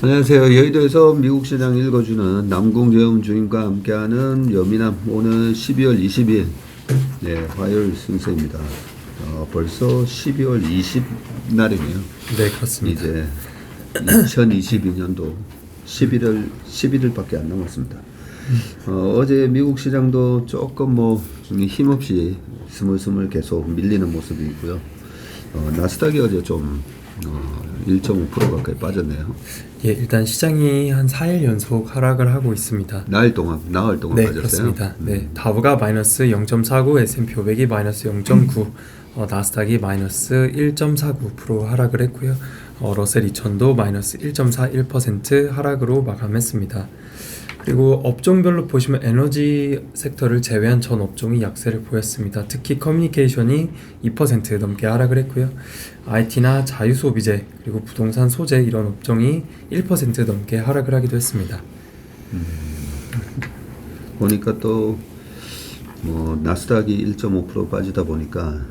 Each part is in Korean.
안녕하세요. 여의도에서 미국 시장 읽어주는 남궁재움 주임과 함께하는 여미남 오늘 12월 20일 화요일 순서입니다. 벌써 12월 20날이네요. 네, 그렇습니다. 이제 2022년도 11일밖에 안 남았습니다. 어제 미국 시장도 조금 힘없이 스물스물 계속 밀리는 모습이 있고요. 나스닥이 어제 좀 1.5% 가까이 빠졌네요. 예, 일단 시장이 한 4일 연속 하락을 하고 있습니다. 나흘 동안 네, 빠졌어요. 그렇습니다. 네, 다우가 마이너스 0.49, S&P 500이 마이너스 0.9, 나스닥이 마이너스 1.49% 하락을 했고요. 러셀 2000도 마이너스 1.41% 하락으로 마감했습니다. 그리고 업종별로 보시면 에너지 섹터를 제외한 전 업종이 약세를 보였습니다. 특히 커뮤니케이션이 2% 넘게 하락을 했고요. IT나 자유소비재 그리고 부동산 소재 이런 업종이 1% 넘게 하락을 하기도 했습니다. 보니까 또 나스닥이 1.5% 빠지다 보니까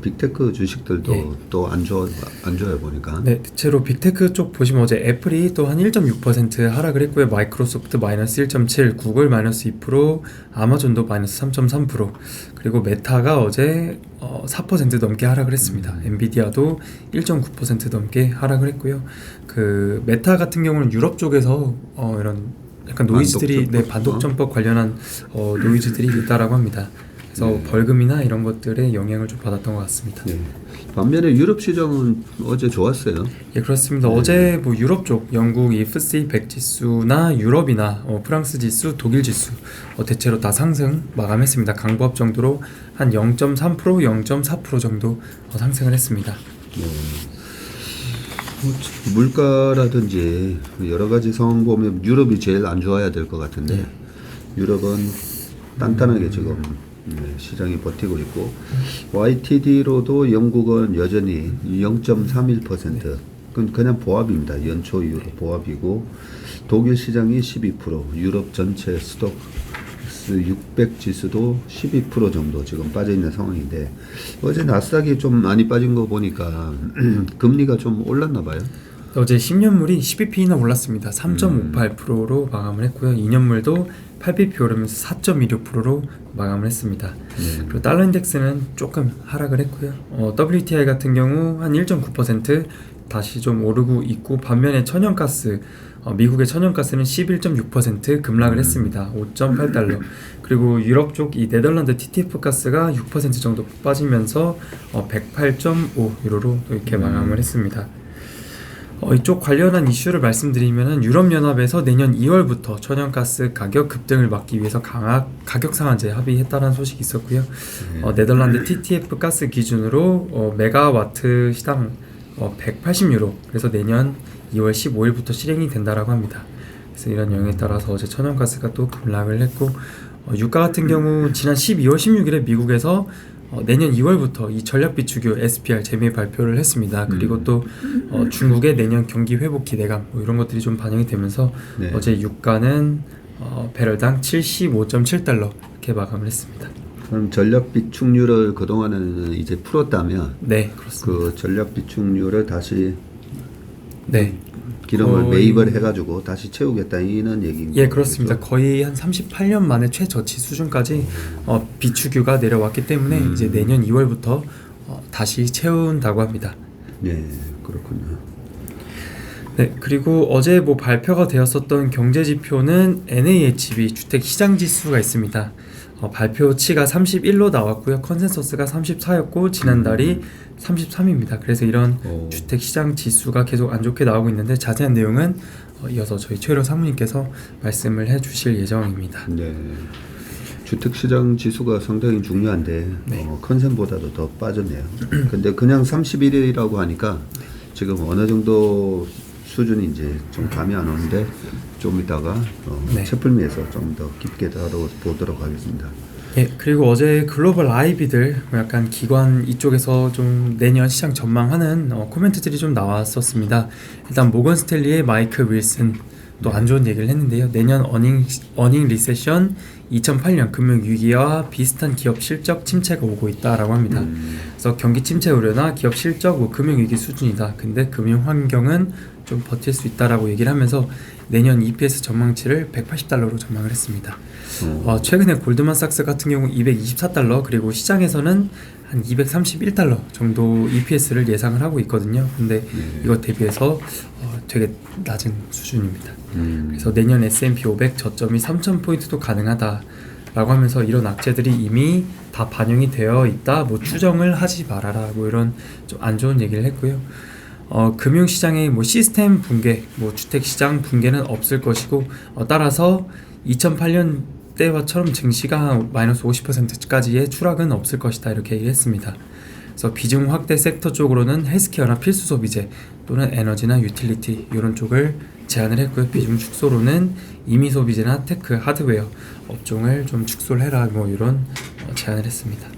빅테크 주식들도 또 안 좋아요 보니까. 네, 대체로 빅테크 쪽 보시면 어제 애플이 또 한 1.6% 하락을 했고요. 마이크로소프트 마이너스 1.7, 구글 마이너스 2%, 아마존도 마이너스 3.3%, 그리고 메타가 어제 4% 넘게 하락을 했습니다. 엔비디아도 1.9% 넘게 하락을 했고요. 그 메타 같은 경우는 유럽 쪽에서 이런 약간 노이즈들이 반독점법 관련한 노이즈들이 있다라고 합니다. 그래서 벌금이나 이런 것들에 영향을 좀 받았던 것 같습니다. 네. 반면에 유럽 시장은 어제 좋았어요. 예, 그렇습니다. 어제 유럽 쪽, 영국 FTSE 100 지수나 유럽이나 프랑스 지수, 독일 지수 대체로 다 상승 마감했습니다. 강보합 정도로 한 0.3%, 0.4% 정도 상승을 했습니다. 물가라든지 여러 가지 상황 보면 유럽이 제일 안 좋아야 될 것 같은데 유럽은 단단하게 지금 시장이 버티고 있고 YTD로도 영국은 여전히 0.31%. 그건 그냥 보합입니다. 연초 이후로 보합이고 독일 시장이 12%, 유럽 전체 스톡스 600 지수도 12% 정도 지금 빠져 있는 상황인데 어제 나스닥이 좀 많이 빠진 거 보니까 금리가 좀 올랐나 봐요. 어제 10년물이 12p나 올랐습니다. 3.58%로 마감을 했고요. 2년물도 8bp 오르면서 4.26%로 마감을 했습니다. 그리고 달러 인덱스는 조금 하락을 했고요. WTI 같은 경우 한 1.9% 다시 좀 오르고 있고 반면에 천연가스 미국의 천연가스는 11.6% 급락을 했습니다. 5.8달러. 그리고 유럽 쪽 이 네덜란드 TTF 가스가 6% 정도 빠지면서 108.5유로로 이렇게 마감을 했습니다. 이쪽 관련한 이슈를 말씀드리면 유럽연합에서 내년 2월부터 천연가스 가격 급등을 막기 위해서 가격 상한제 합의했다는 소식이 있었고요. 네덜란드 TTF 가스 기준으로 메가와트 시당 180유로, 그래서 내년 2월 15일부터 실행이 된다라고 합니다. 그래서 이런 영향에 따라서 어제 천연가스가 또 급락을 했고 유가 같은 경우 지난 12월 16일에 미국에서 내년 2월부터 이 전략 비축유 SPR 재매 발표를 했습니다. 그리고 또 중국의 내년 경기 회복 기대감 이런 것들이 좀 반영이 되면서 어제 유가는 배럴당 75.7달러 이렇게 마감을 했습니다. 그럼 전략 비축률을 그동안은 이제 풀었다면 네, 그렇습니다. 그 전략 비축률을 다시 네. 기름을 매입을 해가지고 다시 채우겠다 이런 얘기입니다. 예, 그렇습니다. 그렇죠? 거의 한 38년 만에 최저치 수준까지 비축유가 내려왔기 때문에 이제 내년 2월부터 다시 채운다고 합니다. 네, 그렇군요. 네, 그리고 어제 발표가 되었었던 경제 지표는 NAHB 주택 시장 지수가 있습니다. 발표치가 31로 나왔고요. 컨센서스가 34였고 지난달이 33입니다. 그래서 이런 주택 시장 지수가 계속 안 좋게 나오고 있는데 자세한 내용은 이어서 저희 최일호 사무님께서 말씀을 해주실 예정입니다. 네, 주택 시장 지수가 상당히 중요한데 컨센보다도 더 빠졌네요. 근데 그냥 31이라고 하니까 지금 어느 정도 수준인지 좀 감이 안 오는데 좀 이따가 채플미에서 좀 더 깊게 다뤄보도록 하겠습니다. 예, 그리고 어제 글로벌 IB들 약간 기관 이쪽에서 좀 내년 시장 전망하는 코멘트들이 좀 나왔었습니다. 일단 모건 스탠리의 마이크 윌슨 또 안 좋은 얘기를 했는데요. 내년 어닝 리세션 2008년 금융위기와 비슷한 기업 실적 침체가 오고 있다라고 합니다. 그래서 경기 침체 우려나 기업 실적 금융위기 수준이다. 근데 금융 환경은 좀 버틸 수 있다라고 얘기를 하면서 내년 EPS 전망치를 $180로 전망을 했습니다. 최근에 골드만삭스 같은 경우 $224 그리고 시장에서는 한 $231 정도 EPS를 예상을 하고 있거든요. 근데 이것 대비해서 되게 낮은 수준입니다. 그래서 내년 S&P 500 저점이 3,000포인트도 가능하다라고 하면서 이런 악재들이 이미 다 반영이 되어 있다. 뭐 추정을 하지 말아라. 뭐 이런 좀 안 좋은 얘기를 했고요. 금융시장의 뭐 시스템 붕괴, 뭐 주택시장 붕괴는 없을 것이고 따라서 2008년 때와처럼 증시가 마이너스 50%까지의 추락은 없을 것이다 이렇게 얘기했습니다. 그래서 비중 확대 섹터 쪽으로는 헬스케어나 필수 소비재 또는 에너지나 유틸리티 이런 쪽을 제안을 했고요. 비중 축소로는 임의 소비재나 테크, 하드웨어 업종을 좀 축소를 해라 뭐 이런 제안을 했습니다.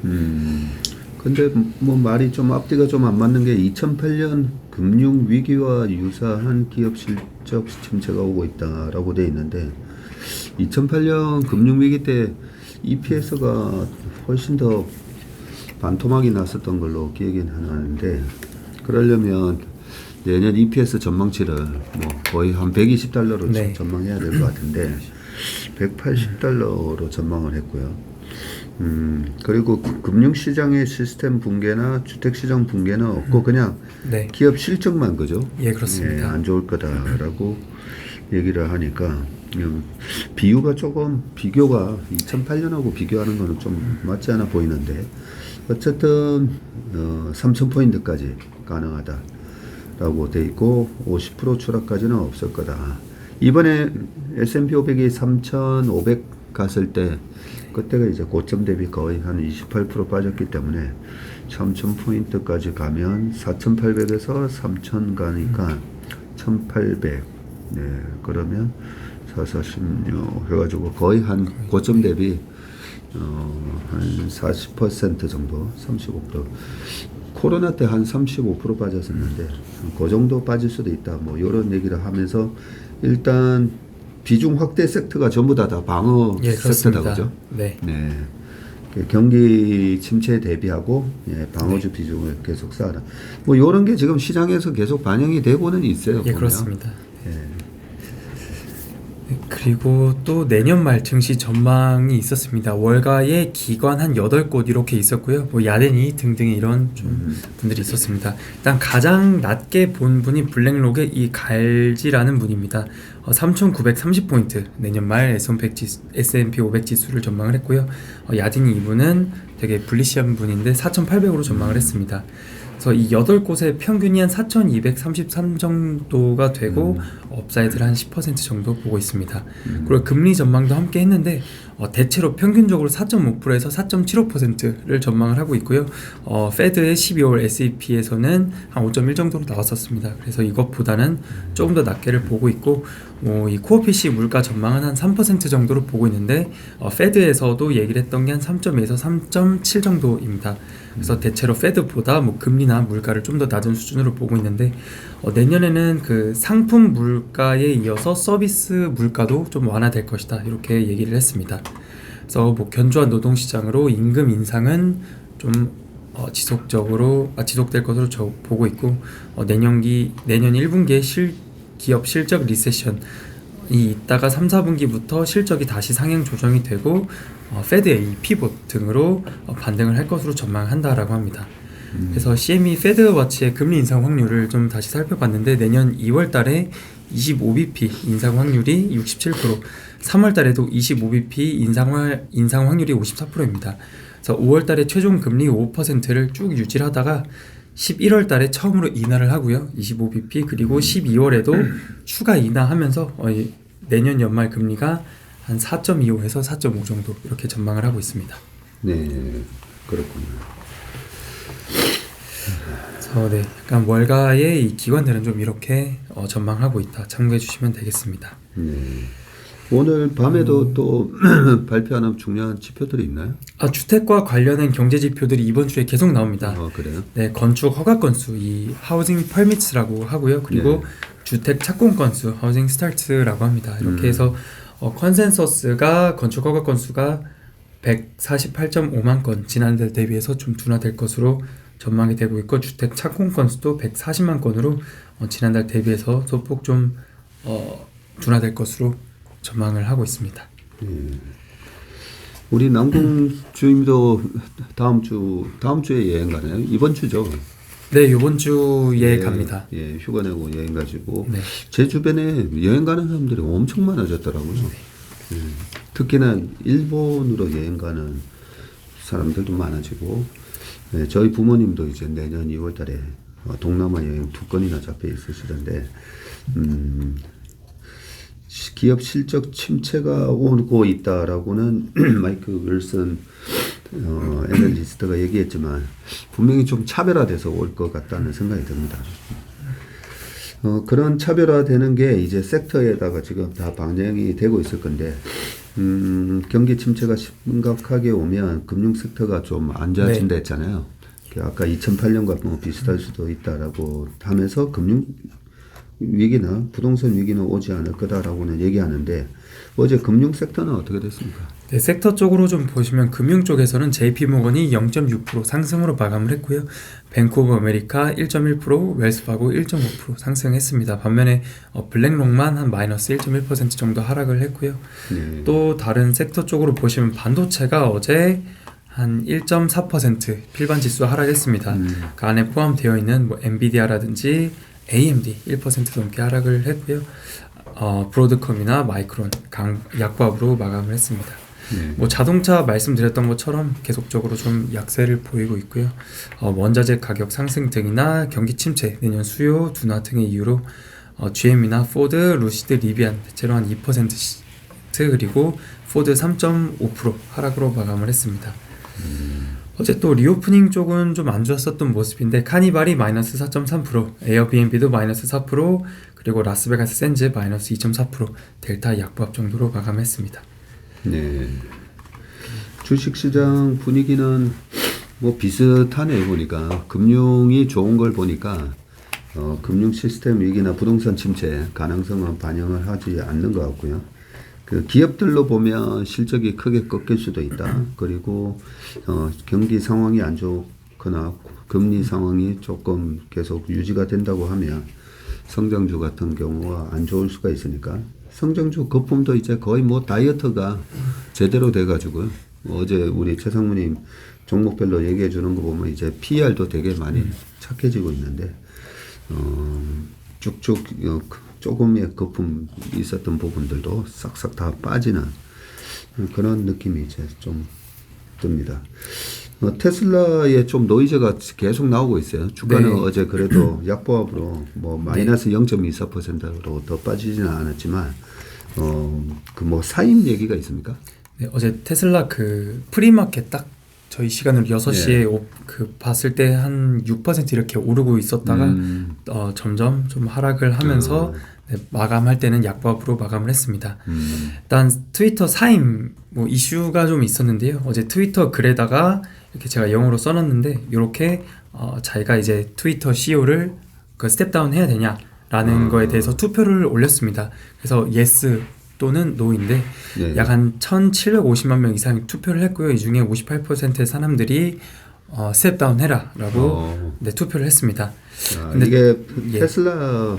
근데 뭐 말이 좀 앞뒤가 좀 안 맞는 게 2008년 금융 위기와 유사한 기업 실적 침체가 오고 있다라고 돼 있는데 2008년 금융 위기 때 EPS가 훨씬 더 반토막이 났었던 걸로 기억이 나는데 그러려면 내년 EPS 전망치를 뭐 거의 한 $120로 네. 전망해야 될 것 같은데 $180로 전망을 했고요. 그리고 금융시장의 시스템 붕괴나 주택시장 붕괴는 없고 그냥 네. 기업 실적만 그죠? 예, 그렇습니다. 예, 안 좋을 거다라고 얘기를 하니까 비유가 조금 비교가 2008년하고 비교하는 거는 좀 맞지 않아 보이는데 어쨌든 3,000포인트까지 가능하다라고 돼 있고 50% 추락까지는 없을 거다. 이번에 S&P 500이 3,500 갔을 때 그때가 이제 고점 대비 거의 한 28% 빠졌기 때문에 3,000포인트까지 가면 4,800에서 3,000 가니까 1,800 네, 그러면 4,416 해가지고 거의 한 고점 대비 한 40% 정도 35% 코로나 때 한 35% 빠졌었는데 그 정도 빠질 수도 있다 뭐 이런 얘기를 하면서 일단 비중 확대 섹터가 전부 다 방어 예, 섹터다 그렇습니다. 그죠? 네. 네. 경기 침체에 대비하고 방어주 비중을 계속 쌓아라. 뭐 이런 게 지금 시장에서 계속 반영이 되고는 있어요. 예, 보면. 그렇습니다. 예. 네, 그리고 또 내년 말 증시 전망이 있었습니다. 월가의 기관 한 8곳 이렇게 있었고요. 뭐 야덴이 등등의 이런 좀 분들이 있었습니다. 일단 가장 낮게 본 분이 블랙록의 이 갈지라는 분입니다. 3,930포인트 내년 말 S&P 500 지수를 전망을 했고요. 야딘이 이분은 되게 불리시한 분인데 4,800으로 전망을 했습니다. 그래서 이 8곳의 평균이 한 4,233 정도가 되고 업사이드를 한 10% 정도 보고 있습니다. 그리고 금리 전망도 함께 했는데 대체로 평균적으로 4.5%에서 4.75%를 전망을 하고 있고요. 페드의 12월 SEP에서는 한 5.1 정도로 나왔었습니다. 그래서 이것보다는 조금 더 낮게를 보고 있고 이 코어 PC 물가 전망은 한 3% 정도로 보고 있는데 페드에서도 얘기를 했던 게 한 3.2에서 3.7 정도입니다. 그래서 대체로 페드보다 뭐 금리나 물가를 좀 더 낮은 수준으로 보고 있는데 내년에는 그 상품 물가에 이어서 서비스 물가도 좀 완화될 것이다 이렇게 얘기를 했습니다. 그래서 뭐 견조한 노동시장으로 임금 인상은 좀 지속될 것으로 보고 있고 내년 1분기에 기업 실적 리세션이 있다가 3, 4분기부터 실적이 다시 상향 조정이 되고 페드의 이 피봇 등으로 반등을 할 것으로 전망한다라고 합니다. 그래서 CME 페드워치의 금리 인상 확률을 좀 다시 살펴봤는데 내년 2월 달에 25bp 인상 확률이 67%, 3월 달에도 25bp 인상 확률이 54%입니다. 그래서 5월 달에 최종 금리 5%를 쭉 유지를 하다가 11월 달에 처음으로 인하를 하고요. 25bp 그리고 12월에도 추가 인하하면서 내년 연말 금리가 한 4.25에서 4.5 정도 이렇게 전망을 하고 있습니다. 네, 그렇군요. 그래서 네, 약간 월가의 이 기관들은 좀 이렇게 전망하고 있다. 참고해 주시면 되겠습니다. 네. 오늘 밤에도 또 발표하는 중요한 지표들이 있나요? 주택과 관련된 경제 지표들이 이번 주에 계속 나옵니다. 그래요? 네, 건축 허가 건수, 이 하우징 퍼미츠라고 하고요. 그리고 네. 주택 착공 건수, 하우징 스타트라고 합니다. 이렇게 해서 컨센서스가 건축 허가 건수가 148.5만 건 지난해 대비해서 좀 둔화될 것으로 전망이 되고 있고 주택 착공 건수도 140만 건으로 지난달 대비해서 소폭 좀 둔화될 것으로 전망을 하고 있습니다. 우리 남궁 주임도 다음 주에 여행 가나요? 이번 주죠. 네, 이번 주에 갑니다. 예, 휴가 내고 여행 가지고 네. 제 주변에 여행 가는 사람들이 엄청 많아졌더라고요. 예, 특히나 일본으로 여행 가는 사람들도 많아지고, 예, 저희 부모님도 이제 내년 2월달에 동남아 여행 2건이나 잡혀 있으시던데, 기업 실적 침체가 오고 있다라고는 마이크 윌슨 애널리스트가 얘기했지만 분명히 좀 차별화돼서 올 것 같다는 생각이 듭니다. 그런 차별화되는 게 이제 섹터에다가 지금 다 방영이 되고 있을 건데, 경기 침체가 심각하게 오면 금융 섹터가 좀 안 좋아진다 했잖아요. 아까 2008년과 뭐 비슷할 수도 있다라고 하면서 금융 위기나 부동산 위기는 오지 않을 거다라고는 얘기하는데, 어제 금융 섹터는 어떻게 됐습니까? 네, 섹터 쪽으로 좀 보시면 금융 쪽에서는 JP모건이 0.6% 상승으로 마감을 했고요. 뱅크 오브 아메리카 1.1%, 웰스파고 1.5% 상승했습니다. 반면에 블랙록만 한 마이너스 1.1% 정도 하락을 했고요. 네. 또 다른 섹터 쪽으로 보시면 반도체가 어제 한 1.4% 필반 지수 하락했습니다. 그 안에 포함되어 있는 뭐 엔비디아라든지 AMD 1% 넘게 하락을 했고요. 브로드컴이나 마이크론 약보합으로 마감을 했습니다. 뭐 자동차 말씀드렸던 것처럼 계속적으로 좀 약세를 보이고 있고요. 원자재 가격 상승 등이나 경기 침체, 내년 수요 둔화 등의 이유로 GM이나 포드, 루시드, 리비안 대체로 한 2% 그리고 포드 3.5% 하락으로 마감을 했습니다. 어제 또 리오프닝 쪽은 좀 안 좋았었던 모습인데 카니발이 마이너스 4.3%, 에어비앤비도 마이너스 4%, 그리고 라스베가스 샌즈 마이너스 2.4%, 델타 약보합 정도로 마감했습니다. 네. 주식시장 분위기는 뭐 비슷하네 보니까. 금융이 좋은 걸 보니까 금융 시스템 위기나 부동산 침체 가능성은 반영을 하지 않는 것 같고요. 그 기업들로 보면 실적이 크게 꺾일 수도 있다. 그리고 경기 상황이 안 좋거나 금리 상황이 조금 계속 유지가 된다고 하면 성장주 같은 경우가 안 좋을 수가 있으니까, 성장주 거품도 이제 거의 뭐 다이어트가 제대로 돼가지고요. 어제 우리 최상무님 종목별로 얘기해 주는 거 보면 이제 PER도 되게 많이 착해지고 있는데, 쭉쭉 조금의 거품 있었던 부분들도 싹싹 다 빠지는 그런 느낌이 이제 좀 듭니다. 테슬라에 좀 노이즈가 계속 나오고 있어요. 주가는 네. 어제 그래도 약보합으로 뭐 마이너스 0.24%로 더 빠지지는 않았지만, 그 뭐 사임 얘기가 있습니까? 네, 어제 테슬라 그 프리마켓 딱 저희 시간으로 6시에 그 봤을 때 한 6% 이렇게 오르고 있었다가 점점 좀 하락을 하면서 네, 마감할 때는 약보합으로 마감을 했습니다. 일단 트위터 사임 뭐 이슈가 좀 있었는데요. 어제 트위터 글에다가 이렇게 제가 영어로 써놨는데, 이렇게 자기가 이제 트위터 CEO를 그 스텝다운 해야 되냐라는 거에 대해서 투표를 올렸습니다. 그래서 yes 또는 no인데 약 한 1,750만 명 이상이 투표를 했고요. 이 중에 58%의 사람들이 스텝다운 해라라고 네, 투표를 했습니다. 근데 이게 테슬라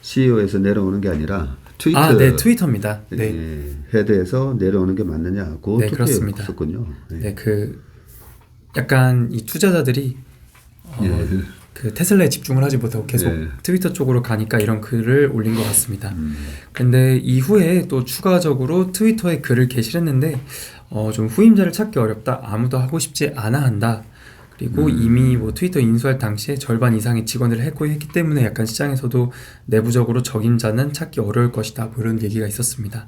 CEO에서 내려오는 게 아니라 트위터, 네, 트위터입니다. 네, 헤드에서 내려오는 게 맞느냐, 그 네, 그렇습니다. 투표였었군요. 네, 그 약간 이 투자자들이 그 테슬라에 집중을 하지 못하고 계속 트위터 쪽으로 가니까 이런 글을 올린 것 같습니다. 근데 이후에 또 추가적으로 트위터에 글을 게시했는데 좀 후임자를 찾기 어렵다, 아무도 하고 싶지 않아 한다. 그리고 이미 뭐 트위터 인수할 당시에 절반 이상의 직원들을 해고했기 때문에 약간 시장에서도 내부적으로 적임자는 찾기 어려울 것이다, 뭐 이런 얘기가 있었습니다.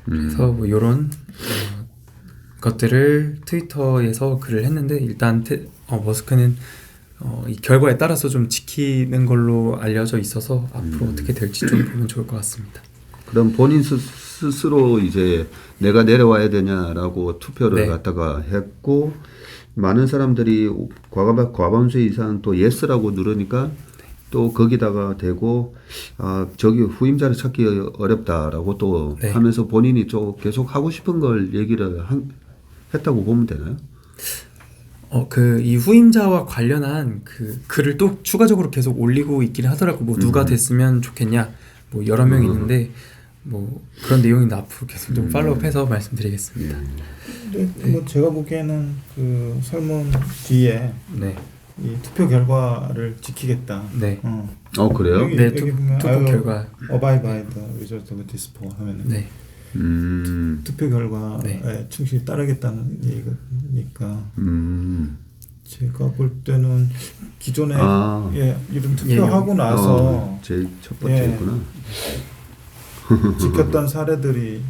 그래서 뭐 이런 것들을 트위터에서 글을 했는데, 일단 머스크는 이 결과에 따라서 좀 지키는 걸로 알려져 있어서 앞으로 어떻게 될지 좀 보면 좋을 것 같습니다. 그럼 본인 스스로 이제 내가 내려와야 되냐라고 투표를 갖다가 했고, 많은 사람들이 과반수 이상 또 예스라고 누르니까 또 거기다가 대고 저기 후임자를 찾기 어렵다라고 또 하면서 본인이 좀 계속 하고 싶은 걸 얘기를 했다고 보면 되나요? 그 이 후임자와 관련한 그 글을 또 추가적으로 계속 올리고 있긴 하더라고. 뭐 누가 됐으면 좋겠냐. 뭐 여러 명 있는데 뭐 그런 내용이 앞으로 계속 좀 팔로우해서 말씀드리겠습니다. 근데 뭐 제가 보기에는 그 설문 뒤에 네. 이 투표 결과를 지키겠다. 네. 그래요? 여기, 네, 여기 보면 투표 결과. Abide by the result of this poll 하면은 네. 투표 결과에 네. 충실히 따르겠다는 얘기니까 음. 제가 볼 때는 기존에 이런 투표하고 예. 나서 제일 첫 번째였구나. 지켰던 사례들이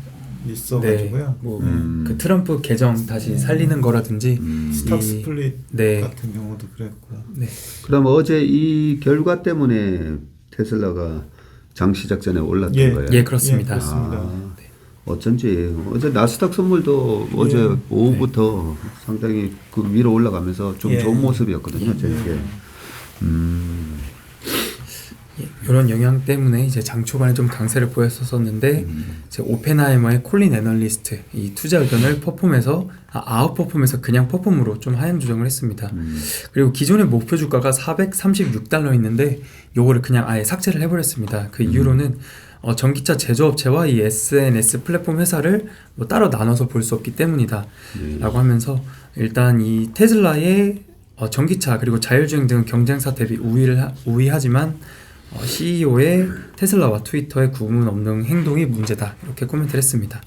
있어가지고요. 뭐 그 트럼프 계정 다시 살리는 거라든지 스탁 이- 스플릿 네. 같은 경우도 그랬고. 네. 그럼 어제 이 결과 때문에 테슬라가 장 시작 전에 올랐던 예. 거예요? 예, 그렇습니다. 예, 그렇습니다. 어쩐지 어제 나스닥 선물도 어제 오후부터 상당히 그 위로 올라가면서 좀 예. 좋은 모습이었거든요. 저게. 이런 영향 때문에 이제 장 초반에 좀 강세를 보였었는데 이제 오펜하이머의 콜린 애널리스트 이 투자 의견을 퍼폼에서 아웃퍼폼에서 그냥 퍼폼으로 좀 하향 조정을 했습니다. 그리고 기존의 목표 주가가 436달러였는데 요거를 그냥 아예 삭제를 해버렸습니다. 그 이유로는 전기차 제조업체와 이 SNS 플랫폼 회사를 뭐 따로 나눠서 볼 수 없기 때문이다 라고 하면서 일단 이 테슬라의 전기차 그리고 자율주행 등 경쟁사 대비 우위하지만 CEO의 테슬라와 트위터의 구분 없는 행동이 문제다 이렇게 코멘트를 했습니다.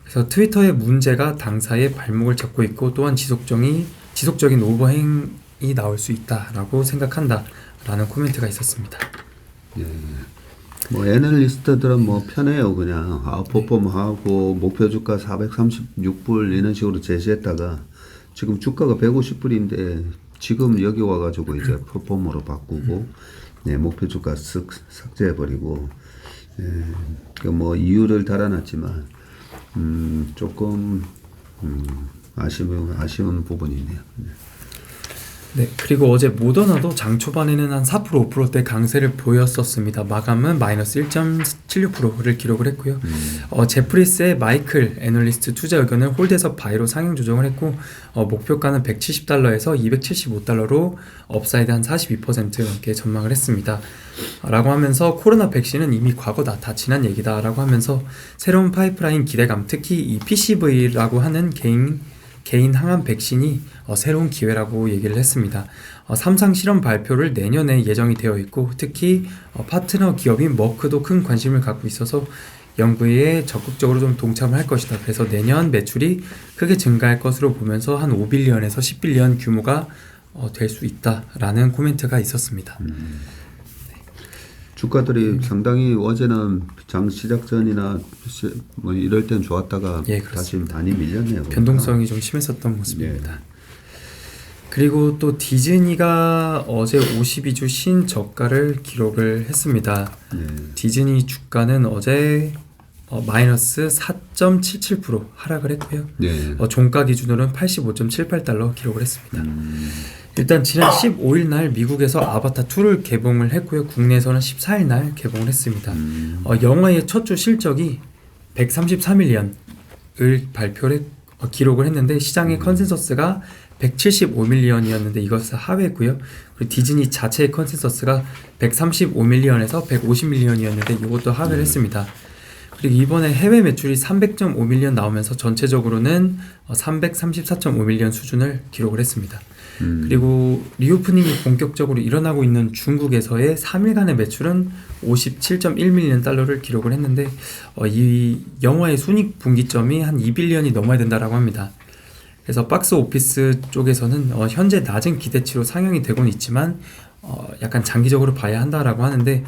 그래서 트위터의 문제가 당사의 발목을 잡고 있고 또한 지속적인 오버행이 나올 수 있다라고 생각한다라는 코멘트가 있었습니다. 뭐 애널리스트들은 뭐 편해요. 그냥 아웃퍼폼하고 목표 주가 436불 이런 식으로 제시했다가 지금 주가가 150불인데 지금 여기 와가지고 이제 퍼폼으로 바꾸고 목표 주가 쓱 삭제해버리고 그 뭐 이유를 달아놨지만 조금 아쉬운 부분이네요. 네, 그리고 어제 모더나도 장 초반에는 한 4% 5%대 강세를 보였었습니다. 마감은 마이너스 1.76%를 기록을 했고요. 제프리스의 마이클 애널리스트 투자 의견을 홀드에서 바이로 상향 조정을 했고 목표가는 170달러에서 275달러로 업사이드 한 42% 넘게 전망을 했습니다. 라고 하면서 코로나 백신은 이미 과거다, 다 지난 얘기다 라고 하면서 새로운 파이프라인 기대감, 특히 이 PCV라고 하는 개인 항암 백신이 새로운 기회라고 얘기를 했습니다. 3상 실험 발표를 내년에 예정이 되어 있고 특히 파트너 기업인 머크도 큰 관심을 갖고 있어서 연구에 적극적으로 좀 동참을 할 것이다. 그래서 내년 매출이 크게 증가할 것으로 보면서 한 5빌리언에서 10빌리언 규모가 될 수 있다라는 코멘트가 있었습니다. 주가들이 상당히 어제는 장 시작 전이나 뭐 이럴 땐 좋았다가 다시 많이 밀렸네요. 변동성이 좀 심했었던 모습입니다. 그리고 또 디즈니가 어제 52주 신저가를 기록을 했습니다. 디즈니 주가는 어제 마이너스 4.77% 하락을 했고요. 종가 기준으로는 85.78달러 기록을 했습니다. 일단 지난 15일 날 미국에서 아바타 2를 개봉을 했고요. 국내에서는 14일 날 개봉을 했습니다. 영화의 첫 주 실적이 133밀리언을 기록을 했는데 시장의 컨센서스가 175밀리언이었는데 이것을 하회했고요. 그리고 디즈니 자체의 컨센서스가 135밀리언에서 150밀리언이었는데 이것도 하회를 했습니다. 그리고 이번에 해외 매출이 300.5밀리언 나오면서 전체적으로는 334.5밀리언 수준을 기록을 했습니다. 그리고 리오프닝이 본격적으로 일어나고 있는 중국에서의 3일간의 매출은 57.1밀리언 달러를 기록을 했는데 이 영화의 순익 분기점이 한 2빌리언이 넘어야 된다라고 합니다. 그래서 박스 오피스 쪽에서는 현재 낮은 기대치로 상영이 되고는 있지만 약간 장기적으로 봐야 한다라고 하는데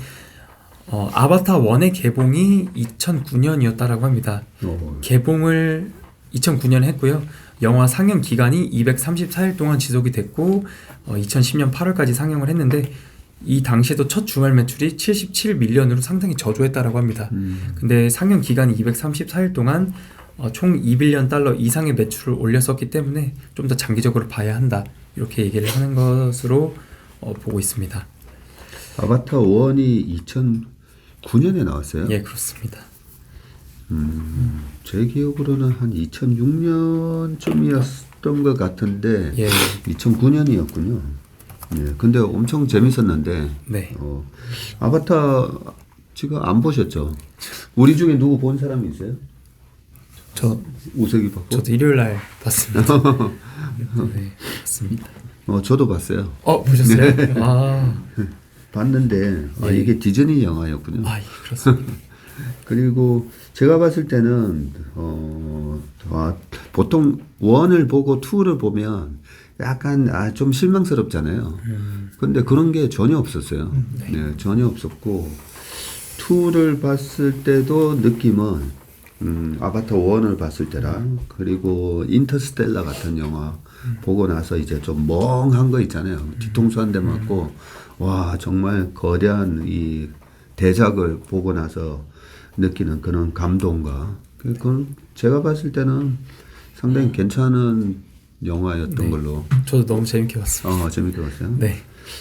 아바타 1의 개봉이 2009년이었다라고 합니다. 개봉을 2009년에 했고요. 영화 상영 기간이 234일 동안 지속이 됐고 2010년 8월까지 상영을 했는데 이 당시에도 첫 주말 매출이 77밀리언으로 상당히 저조했다라고 합니다. 근데 상영 기간이 234일 동안 총 2빌리언 달러 이상의 매출을 올렸었기 때문에 좀 더 장기적으로 봐야 한다 이렇게 얘기를 하는 것으로 보고 있습니다. 아바타 1이 2009년에 나왔어요? 예, 그렇습니다. 제 기억으로는 한 2006년쯤이었던 했던 것 같은데 예. 2009년이었군요. 네, 근데 엄청 재밌었는데 네. 아바타 지금 안 보셨죠? 우리 중에 누구 본 사람이 있어요? 저 우석이 봤고? 저도 일요일 날 봤습니다. 네, 봤습니다. 저도 봤어요. 보셨어요? 아, 봤는데 예. 이게 디즈니 영화였군요. 예, 그렇습니다. 그리고 제가 봤을 때는 보통 1을 보고 2를 보면 약간 좀 실망스럽잖아요. 근데 그런 게 전혀 없었어요. 네, 전혀 없었고 2를 봤을 때도 느낌은 아바타 1을 봤을 때랑 그리고 인터스텔라 같은 영화 보고 나서 이제 좀 멍한 거 있잖아요. 뒤통수 한 대 맞고 와 정말 거대한 이 대작을 보고 나서 느끼는 그런 감동과 그건 제가 봤을 때는 상당히 괜찮은 영화였던 네. 걸로 저도 너무 재밌게 봤습니다. 재밌게 봤어요. 네.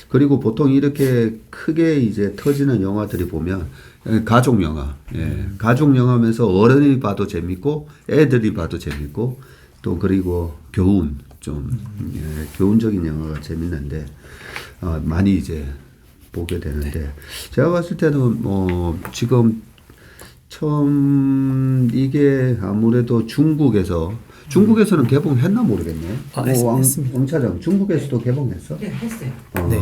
그리고 보통 이렇게 크게 이제 터지는 영화들이 보면 가족 영화, 가족 영화면서 어른이 봐도 재밌고 애들이 봐도 재밌고 또 그리고 교훈 좀 교훈적인 영화가 재밌는데 많이 이제 보게 되는데 제가 봤을 때는 지금 처음 이게 아무래도 중국에서는 개봉했나 모르겠네. 했습니다. 왕 차장 중국에서도 개봉했어? 네, 했어요. 네.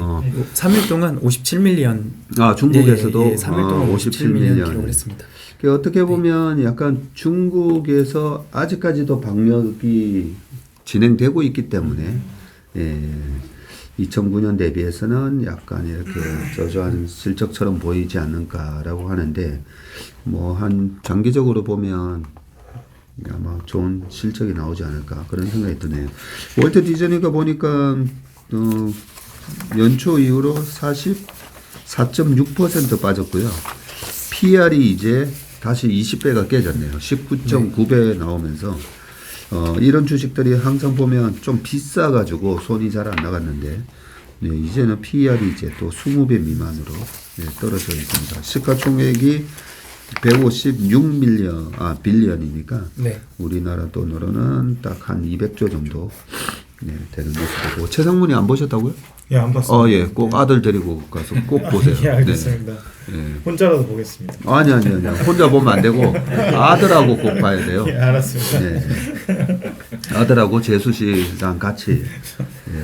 3일 동안 57밀리언. 중국에서도 3일 동안 57밀리언 기록을 했습니다. 어떻게 보면 약간 중국에서 아직까지도 방역이 진행되고 있기 때문에 2009년 대비해서는 약간 이렇게 저조한 실적처럼 보이지 않는가라고 하는데 한 장기적으로 보면 아마 좋은 실적이 나오지 않을까 그런 생각이 드네요. 월트 디즈니가 보니까 연초 이후로 44.6% 빠졌고요. PR이 이제 다시 20배가 깨졌네요. 19.9배 나오면서 이런 주식들이 항상 보면 좀 비싸가지고 손이 잘 안 나갔는데 이제는 PR이 이제 또 20배 미만으로 떨어져 있습니다. 시가총액이 156빌리언이니까 네. 우리나라 돈으로는 딱 한 200조 정도 되는 모습이고 최상문이 안 보셨다고요? 예, 안 봤습니다. 예, 꼭 아들 데리고 가서 꼭 보세요. 예, 알겠습니다. 네. 혼자라도 보겠습니다. 아니 혼자 보면 안 되고 아들하고 꼭 봐야 돼요. 예, 알았습니다. 네. 아들하고 재수 씨랑 같이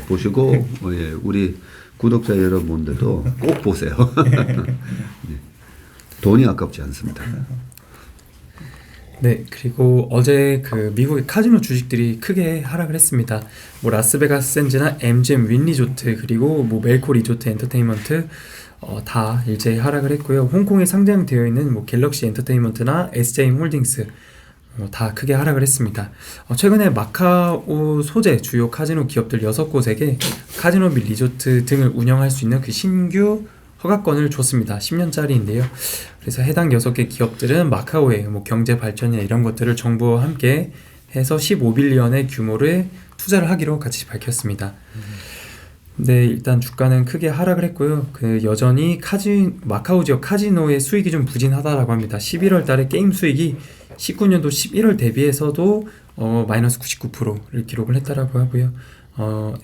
보시고 우리 구독자 여러분들도 꼭 보세요. 네. 돈이 아깝지 않습니다. 네, 그리고 어제 그 미국의 카지노 주식들이 크게 하락을 했습니다. 라스베가스 샌즈나 MGM 윈리조트 그리고 멜코 리조트 엔터테인먼트 다 일제히 하락을 했고요. 홍콩에 상장되어 있는 갤럭시 엔터테인먼트나 SJ 홀딩스 다 크게 하락을 했습니다. 최근에 마카오 소재 주요 카지노 기업들 6곳에게 카지노 및 리조트 등을 운영할 수 있는 그 신규 허가권을 줬습니다. 10년짜리인데요. 그래서 해당 6개 기업들은 마카오의 경제 발전이나 이런 것들을 정부와 함께 해서 15빌리언의 규모를 투자를 하기로 같이 밝혔습니다. 근데 일단 주가는 크게 하락을 했고요. 여전히 마카오 지역 카지노의 수익이 좀 부진하다라고 합니다. 11월 달에 게임 수익이 19년도 11월 대비해서도 마이너스 99%를 기록을 했다라고 하고요.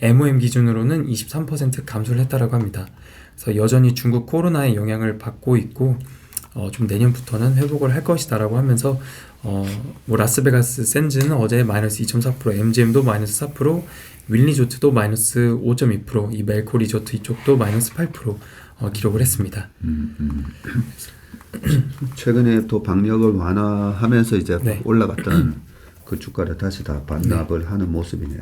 MOM 기준으로는 23% 감소를 했다라고 합니다. 그래서 여전히 중국 코로나의 영향을 받고 있고 좀 내년부터는 회복을 할 것이다라고 하면서 라스베가스 샌즈는 어제 마이너스 2.4%, MGM도 마이너스 4%, 윌리조트도 마이너스 5.2%, 이 멜코 리조트 이쪽도 마이너스 8% 기록을 했습니다. 최근에 또 방역을 완화하면서 이제 네. 올라갔던 그 주가를 다시 다 반납을 하는 모습이네요.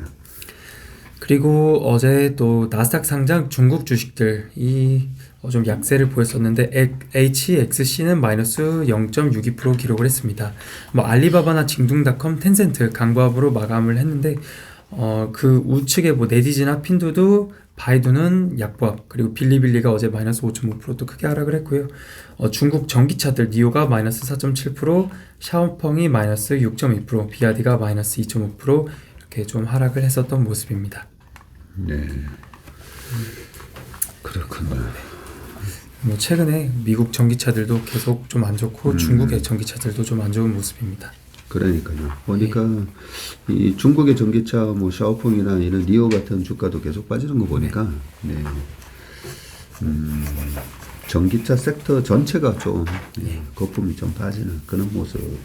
그리고 어제 또 나스닥 상장 중국 주식들이 좀 약세를 보였었는데 HXC는 마이너스 0.62% 기록을 했습니다. 알리바바나 징둥닷컴, 텐센트 강보합으로 마감을 했는데 그 우측에 네디지나 핀두두, 바이두는 약보합, 그리고 빌리빌리가 어제 마이너스 5.5%또 크게 하락을 했고요. 중국 전기차들 니오가 마이너스 4.7%, 샤오펑이 마이너스 6.2%, 비아디가 마이너스 2.5% 이렇게 좀 하락을 했었던 모습입니다. 네, 그렇군요. 최근에 미국 전기차들도 계속 좀 안 좋고 중국의 전기차들도 좀 안 좋은 모습입니다. 그러니까요. 보니까 이 중국의 전기차 뭐 샤오펑이나 이런 리오 같은 주가도 계속 빠지는 거 보니까 네. 전기차 섹터 전체가 좀 거품이 좀 빠지는 그런 모습이네요.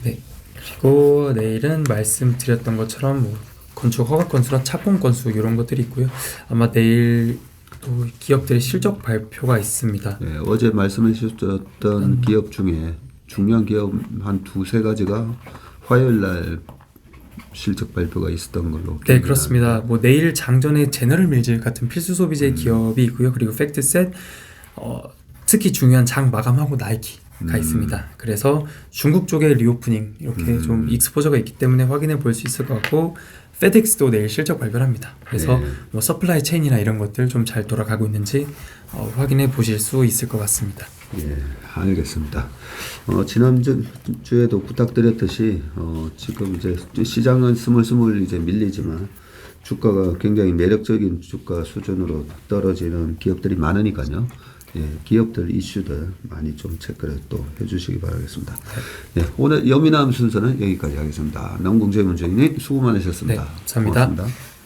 네. 그리고 내일은 말씀드렸던 것처럼 뭐 건축 허가 건수나 착공 건수 이런 것들이 있고요. 아마 내일 또 기업들의 실적 발표가 있습니다. 네, 어제 말씀해 주셨던 기업 중에 중요한 기업 한 두세 가지가 화요일 날 실적 발표가 있었던 걸로. 네, 그렇습니다. 뭐 내일 장전에 제너럴 밀즈 같은 필수 소비재 기업이 있고요. 그리고 팩트셋 특히 중요한 장 마감하고 나이키가 있습니다. 그래서 중국 쪽의 리오프닝 이렇게 좀 익스포저가 있기 때문에 확인해 볼 수 있을 것 같고 페덱스도 내일 실적 발표를 합니다. 그래서 뭐 서플라이 체인이나 이런 것들 좀 잘 돌아가고 있는지 확인해 보실 수 있을 것 같습니다. 예, 알겠습니다. 지난주에도 부탁드렸듯이 지금 이제 시장은 스물스물 이제 밀리지만 주가가 굉장히 매력적인 주가 수준으로 떨어지는 기업들이 많으니까요. 예, 기업들 이슈들 많이 좀 체크를 또 해주시기 바라겠습니다. 예, 오늘 여미남 순서는 여기까지 하겠습니다. 남궁재 문재인님 수고 많으셨습니다. 네, 감사합니다. 고맙습니다.